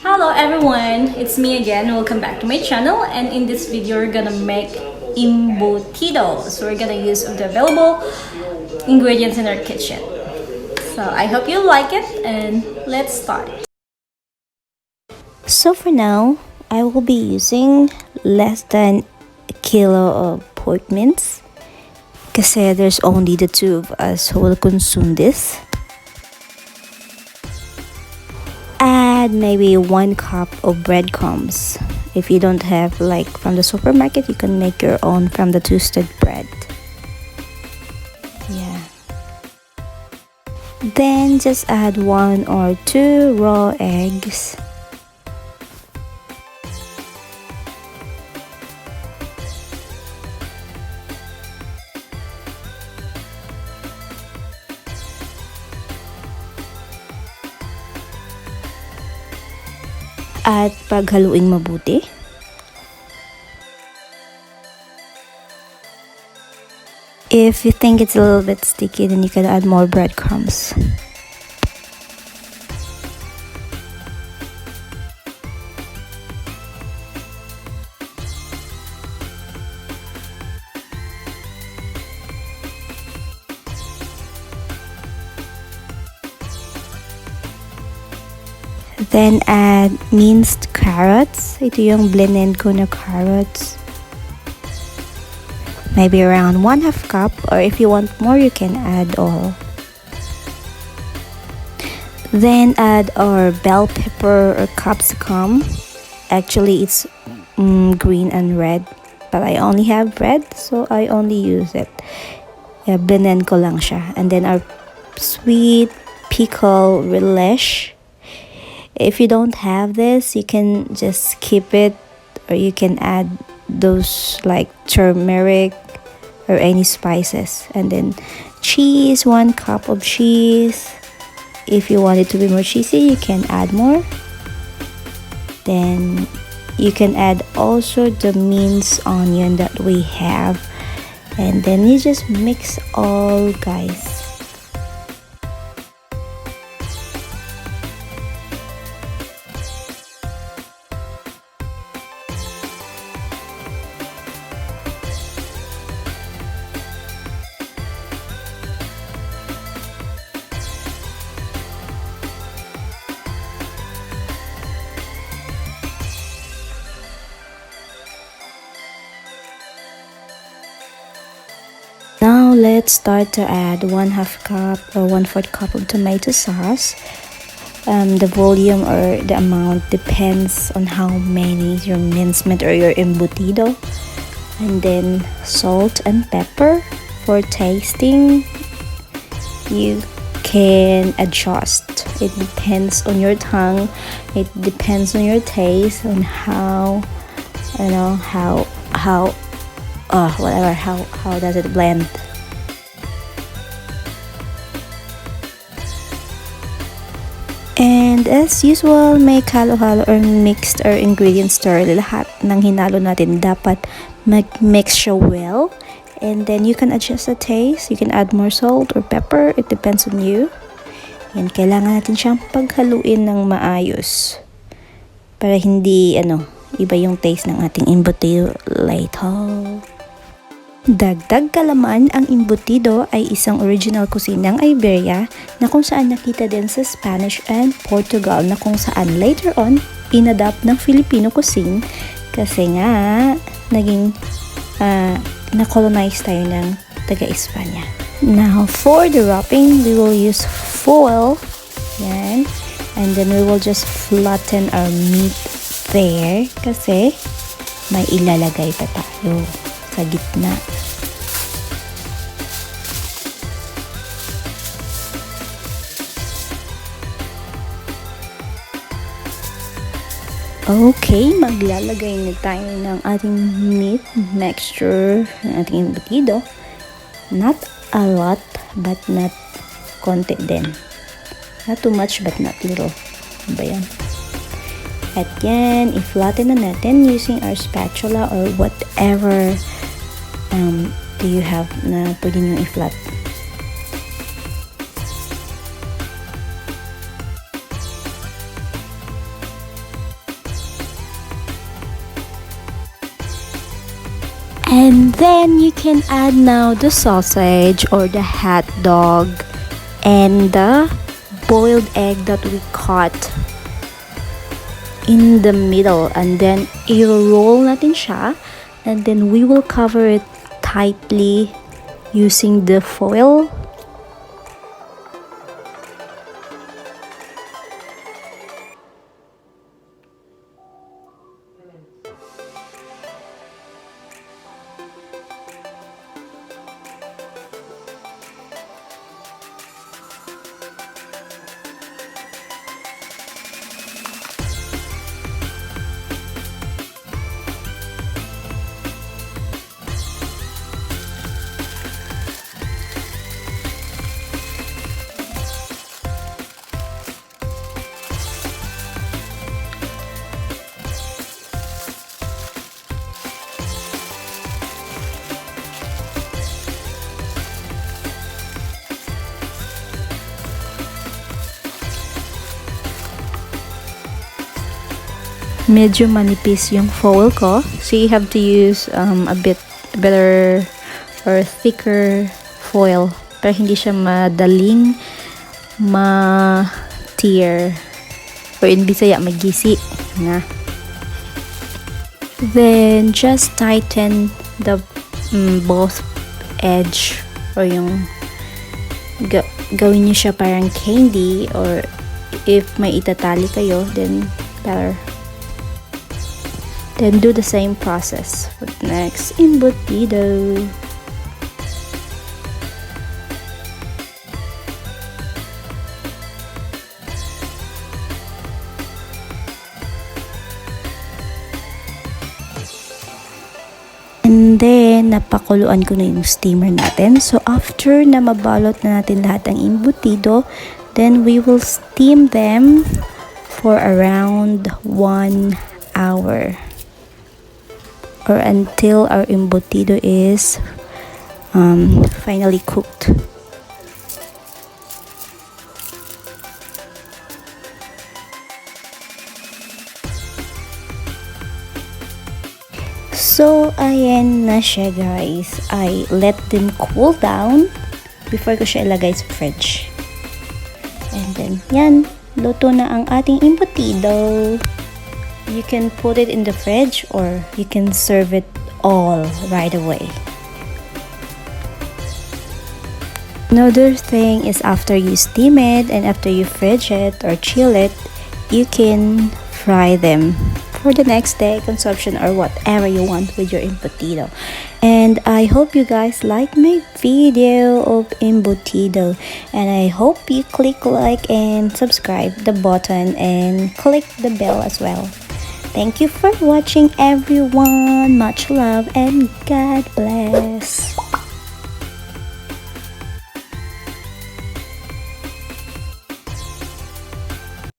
Hello everyone, it's me again. Welcome back to my channel, and in this video we're gonna make embutido. So we're gonna use the available ingredients in our kitchen. So I hope you like it, and let's start. So for now, I will be using less than a kilo of pork mince kasi there's only the two of us who will consume this. Add maybe 1 cup of breadcrumbs. If you don't have like from the supermarket, you can make your own from the toasted bread. Yeah. Then just add 1 or 2 raw eggs. At paghaluin mabuti. If you think it's a little bit sticky, then you can add more breadcrumbs. Then add minced carrots. Ito yung blended ko na carrots. Maybe around 1/2 cup, or if you want more, you can add all. Then add our bell pepper or capsicum. Actually, it's green and red, but I only have red, so I only use it. Blended ko lang siya. And then our sweet pickle relish. If you don't have this, you can just skip it, or you can add those like turmeric or any spices. And then cheese, 1 cup of cheese. If you want it to be more cheesy, you can add more. Then you can add also the minced onion that we have, and then you just mix all, guys. Now let's start to add 1/2 cup or 1/4 cup of tomato sauce. The volume or the amount depends on how many your mincemeat or your embutido. And then salt and pepper for tasting. You can adjust. It depends on your tongue. It depends on your taste, on how how does it blend. And as usual, may halo-halo or mixed or ingredients store. Lahat ng hinalo natin dapat mag-mix siya well. And then you can adjust the taste. You can add more salt or pepper. It depends on you. And kailangan natin siyang paghaluin ng maayos para hindi iba yung taste ng ating embutido later. Dagdag kalaman, ang embutido ay isang original cuisine ng Iberia na kung saan nakita din sa Spanish and Portugal, na kung saan later on inadapt ng Filipino cuisine kasi nga naging na-colonize tayo ng taga-Espanya. Now for the wrapping, we will use foil. Yan. And then we will just flatten our meat there kasi may ilalagay pa tayo sa gitna. Okay, maglalagay na tayo ng ating meat mixture, ng ating embutido. Not a lot, but not konti din. Not too much, but not little. Ba yan? At yan, i-flatten na natin using our spatula or whatever do you have na pwede nyo i-flat. And then you can add now the sausage or the hot dog and the boiled egg that we cut in the middle, and then i-roll natin siya, and then we will cover it tightly using the foil. Medyo manipis yung foil ko, so you have to use a bit better or thicker foil para hindi siya madaling ma-tear, or in Bisaya magisi na. Then just tighten the both edge, or yung gawin niyo siya parang candy, or if may itatali kayo then better. Then do the same process for the next embutido. And then, napakuluan ko na yung steamer natin. So, after na mabalot na natin lahat ng embutido, then we will steam them for around 1 hour. Or until our embutido is finally cooked. So, ayan na siya guys. I let them cool down before ko siya ilagay sa fridge. And then, yan. Luto na ang ating embutido. You can put it in the fridge or you can serve it all right away. Another thing is after you steam it and after you fridge it or chill it, you can fry them for the next day consumption or whatever you want with your embutido. And I hope you guys like my video of embutido, and I hope you click like and subscribe the button and click the bell as well. Thank you for watching everyone. Much love and God bless.